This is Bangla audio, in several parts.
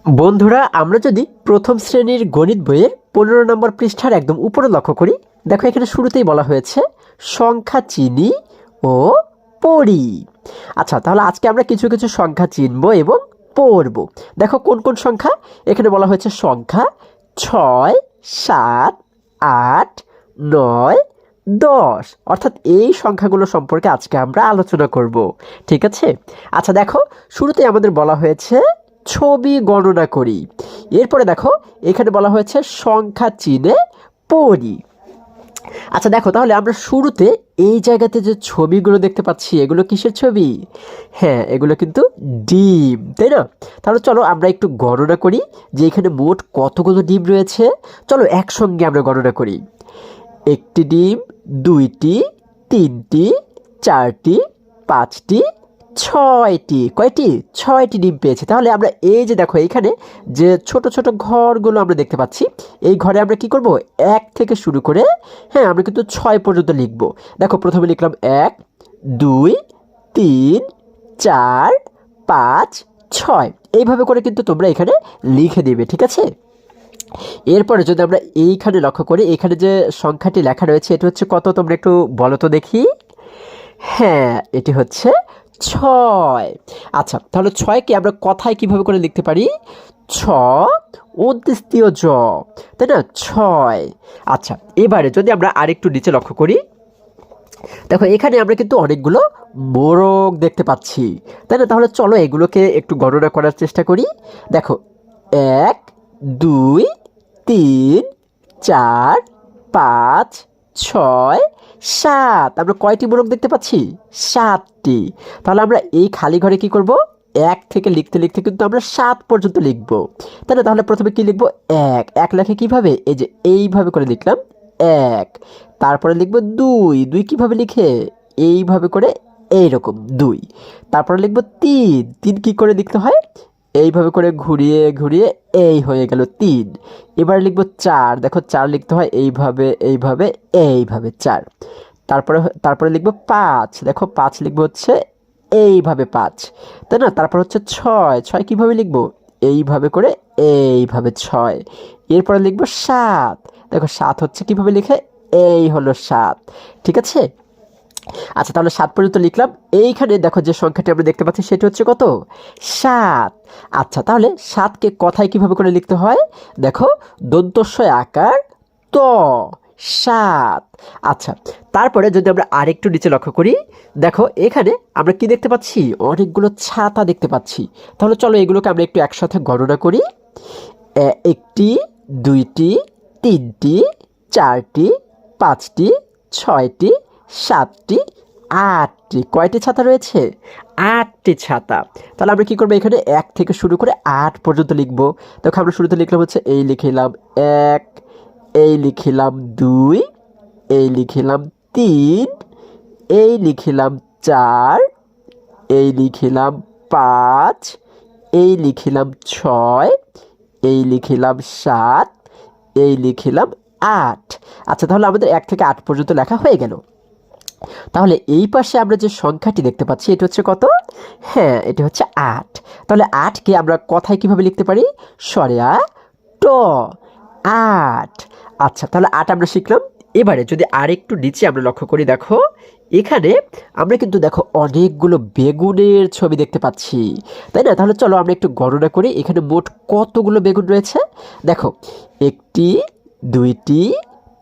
বন্ধুরা, আমরা যদি প্রথম শ্রেণীর গণিত বইয়ের 15 নম্বর পৃষ্ঠার একদম উপরে লক্ষ্য করি, দেখো এখানে শুরুতেই বলা হয়েছে সংখ্যা চিনি ও পড়ি। আচ্ছা, তাহলে আজকে আমরা কিছু কিছু সংখ্যা চিনব এবং পড়ব। দেখো কোন কোন সংখ্যা এখানে বলা হয়েছে। সংখ্যা 6, 7, 8, 9, 10, অর্থাৎ এই সংখ্যাগুলো সম্পর্কে আজকে আমরা আলোচনা করব। ঠিক আছে। আচ্ছা দেখো, শুরুতেই আমাদের বলা হয়েছে ছবি গণনা করি। এরপরে দেখো এখানে বলা হয়েছে সংখ্যা চিনে পড়ি। আচ্ছা দেখো, তাহলে আমরা শুরুতে এই জায়গাতে যে ছবিগুলো দেখতে পাচ্ছি, এগুলো কিসের ছবি? হ্যাঁ, এগুলো কিন্তু ডিম, তাই না? তাহলে চলো আমরা একটু গণনা করি যে এখানে মোট কতগুলো ডিম রয়েছে। চলো একসঙ্গে আমরা গণনা করি। একটি ডিম, দুইটি, তিনটি, চারটি, পাঁচটি, ছয়টি। কয়টি? ছয়টি ডিম পেয়েছে। তাহলে আমরা এই যে দেখো এইখানে যে ছোট ছোট ঘরগুলো আমরা দেখতে পাচ্ছি, এই ঘরে আমরা কি করব? এক থেকে শুরু করে হ্যাঁ আমরা কিন্তু 6 পর্যন্ত লিখব। দেখো প্রথমে লিখলাম 1, 2, 3, 4, 5, 6। এইভাবে করে কিন্তু তোমরা এখানে লিখে দিবে, ঠিক আছে? এরপরে যদি আমরা এইখানে লক্ষ্য করি, এখানে যে সংখ্যাটি লেখা রয়েছে এটি হচ্ছে কত? তোমরা একটু বলো তো দেখি। হ্যাঁ, এটি হচ্ছে 6। আচ্ছা, তাহলে 6কে আমরা কথায় কিভাবে করে লিখতে পারি? ছ অন্ত্যেষ্টিয় জ, তাই না? 6। আচ্ছা, এবারে যদি আমরা আরেকটু নিচে লক্ষ্য করি, দেখো এখানে আমরা কিন্তু অনেকগুলো মোরগ দেখতে পাচ্ছি, তাই না? তাহলে চলো এগুলোকে একটু গণনা করার চেষ্টা করি। দেখো 1, 2, 3, 4, 5, 6, 7। আমরা কয়টি মোরগ দেখতে পাচ্ছি? 7টি। তাহলে আমরা এই খালি ঘরে কি করব? 1 থেকে লিখতে লিখতে কিন্তু আমরা 7 পর্যন্ত লিখব, তাই না? তাহলে প্রথমে কি লিখব? 1। 1 লেখে কিভাবে? এই যে এইভাবে করে লিখলাম 1। তারপরে লিখব 2। 2 কিভাবে লিখে? এইভাবে করে, এইরকম 2। তারপরে লিখব 3। 3 কি করে লিখতে হয়? এইভাবে করে ঘুরিয়ে ঘুরিয়ে এই হয়ে গেল 3। এবার লিখব 4। দেখো 4 লিখতে হয় এইভাবে এইভাবে এইভাবে 4। তারপরে তারপরে লিখব 5। দেখো 5 লিখব হচ্ছে এইভাবে 5, তাই না? তারপর হচ্ছে 6। 6 কিভাবে লিখব? এইভাবে করে এইভাবে 6। এরপরে লিখব 7। দেখো 7 হচ্ছে কিভাবে লিখে? এই হলো 7, ঠিক আছে? আচ্ছা, তাহলে 7 পর্যন্ত লিখলাম। এইখানে দেখো যে সংখ্যাটি আমরা দেখতে পাচ্ছি সেটি হচ্ছে কত? 7। আচ্ছা, তাহলে 7কে কথায় কিভাবে করে লিখতে হয়? দেখো দন্তস্বয় আকার ত, 7। আচ্ছা, তারপরে যদি আমরা আরেকটু নিচে লক্ষ্য করি, দেখো এখানে আমরা কি দেখতে পাচ্ছি? অনেকগুলো ছাতা দেখতে পাচ্ছি। তাহলে চলো এগুলোকে আমরা একটু একসাথে গণনা করি। একটি, দুইটি, তিনটি, চারটি, পাঁচটি, ছয়টি, 7টি, 8টি। কয়টি ছাতা রয়েছে? 8টি ছাতা। তাহলে আমরা কি করবো? এখানে 1 থেকে শুরু করে 8 পর্যন্ত লিখবো। দেখো আমরা শুরুতে লিখলাম হচ্ছে এই লিখিলাম 1, এই লিখিলাম 2, এই লিখিলাম 3, এই লিখিলাম 4, এই লিখিলাম 5, এই লিখিলাম 6, এই লিখিলাম 7, এই লিখিলাম 8। আচ্ছা, তাহলে আমাদের 1 থেকে 8 পর্যন্ত লেখা হয়ে গেল। তাহলে এই পাশে আমরা যে সংখ্যাটি দেখতে পাচ্ছি এটা হচ্ছে কত? হ্যাঁ, এটা হচ্ছে 8। তাহলে 8কে আমরা কথায় কিভাবে লিখতে পারি? সরেয়া ট, 8। আচ্ছা, তাহলে 8 আমরা শিখলাম। এবারে যদি আরেকটু নিচে আমরা লক্ষ্য করি, দেখো এখানে আমরা কিন্তু দেখো অনেকগুলো বেগুনের ছবি দেখতে পাচ্ছি, তাই না? তাহলে চলো আমরা একটু গণনা করি এখানে মোট কতগুলো বেগুন রয়েছে। দেখো একটি, দুইটি,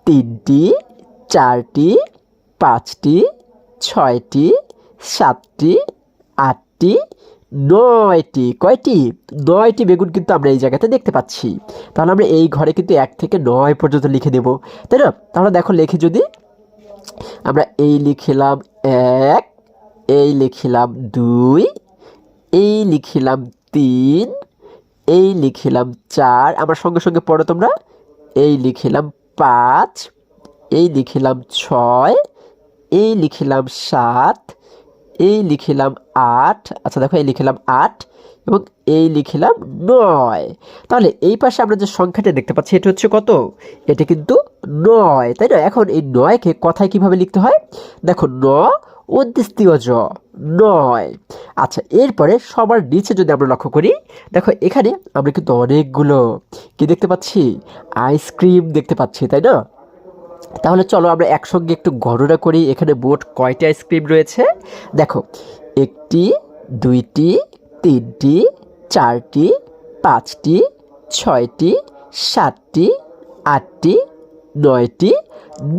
তিনটি, চারটি, 5টি, 6টি, 7টি, 8টি, 9টি। কয়টি? 9টি বেগুন কিন্তু আমরা এই জায়গাতে দেখতে পাচ্ছি। তাহলে আমরা এই ঘরে কিন্তু 1 থেকে 9 পর্যন্ত লিখে দেব, তাই না? তাহলে দেখো লিখে যদি আমরা এই লিখিলাম 1, এই লিখিলাম 2, এই লিখিলাম 3, এই লিখিলাম 4। আমার সঙ্গে সঙ্গে পড়ো তোমরা। এই লিখিলাম 5, এই লিখিলাম 6, এই লিখিলাম 7, এই লিখিলাম 8। আচ্ছা দেখো এই লিখিলাম 8 এবং এই লিখিলাম 9। তাহলে এই পাশে আমরা যে সংখ্যাটা দেখতে পাচ্ছি এটা হচ্ছে কত? এটা কিন্তু 9, তাই না? এখন এই 9কে কথায় কিভাবে লিখতে হয়? দেখো 9 উদ্দেশ্যীয় জ 9। আচ্ছা, এরপরে সবার নিচে যদি আমরা লক্ষ্য করি, দেখো এখানে আমরা কিন্তু অনেকগুলো কি দেখতে পাচ্ছি, আইসক্রিম দেখতে পাচ্ছি, তাই না? তাহলে চলো আমরা একসঙ্গে একটু গণনা করি এখানে মোট কয়টি আইসক্রিম রয়েছে। দেখো, 1টি 2টি 3টি 4টি 5টি 6টি 7টি 8টি 9টি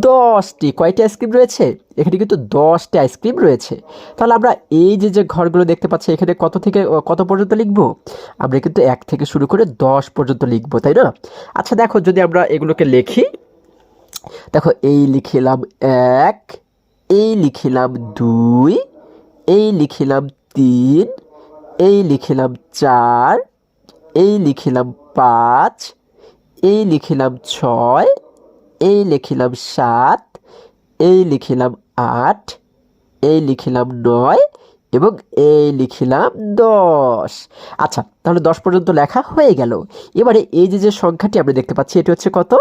10টি। কয়টি আইসক্রিম রয়েছে? এখানে কিন্তু 10টি আইসক্রিম রয়েছে। তাহলে আমরা এই যে ঘরগুলো দেখতে পাচ্ছি এখানে কত থেকে কত পর্যন্ত লিখবো? আমরা কিন্তু 1 থেকে শুরু করে 10 পর্যন্ত লিখবো, তাই না? আচ্ছা দেখো, যদি আমরা এগুলোকে লিখি, দেখো এই লিখিলাম 1, এই লিখিলাম 2, এই লিখিলাম 3, এই লিখিলাম 4, এই লিখিলাম 5, এই লিখিলাম 6, এই লিখিলাম 7, এই লিখিলাম 8, এই লিখিলাম 9 এবং এই লিখিলাম 10। আচ্ছা, তাহলে 10 পর্যন্ত লেখা হয়ে গেল। এবারে এই যে সংখ্যাটি আমরা দেখতে পাচ্ছি এটি হচ্ছে কত?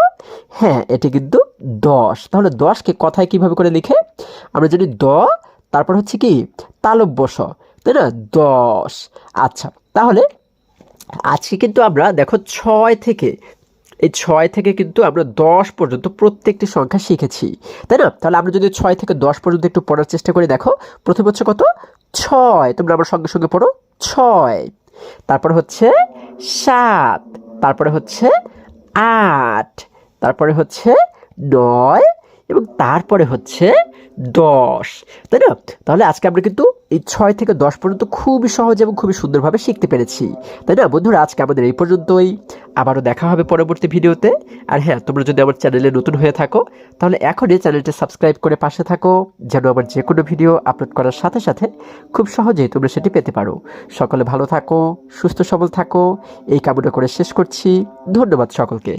হ্যাঁ, এটি কিন্তু 10। তাহলে 10কে কথায় কিভাবে করে লিখে? আমরা জানি তারপর হচ্ছে কি তালব্য শ, তাই না? 10। আচ্ছা, তাহলে আজকে কিন্তু আমরা দেখো 6 থেকে কিন্তু আমরা 10 পর্যন্ত প্রত্যেকটি সংখ্যা শিখেছি, তাই না? তাহলে আমরা যদি 6 থেকে 10 পর্যন্ত একটু পড়ার চেষ্টা করি, দেখো প্রথম হচ্ছে কত? 6। তোমরা আমার সঙ্গে সঙ্গে পড়ো 6। তারপরে হচ্ছে 7, তারপরে হচ্ছে 8, তারপরে হচ্ছে 9 এবং তারপরে হচ্ছে 10, তাই না? তাহলে আজকে আমরা কিন্তু এই 6 থেকে 10 পর্যন্ত খুবই সহজ এবং খুবই সুন্দরভাবে শিখতে পেরেছি, তাই না বন্ধুরা? আজকে আমাদের এই পর্যন্তই। আবারও দেখা হবে পরবর্তী ভিডিওতে। আর হ্যাঁ, তোমরা যদি আমার চ্যানেলে নতুন হয়ে থাকো তাহলে এখনই চ্যানেলটি সাবস্ক্রাইব করে পাশে থাকো, যেন আমার যে কোনো ভিডিও আপলোড করার সাথে সাথে খুব সহজেই তোমরা সেটি পেতে পারো। সকলে ভালো থাকো, সুস্থ সবল থাকো, এই কামনা করে শেষ করছি। ধন্যবাদ সকলকে।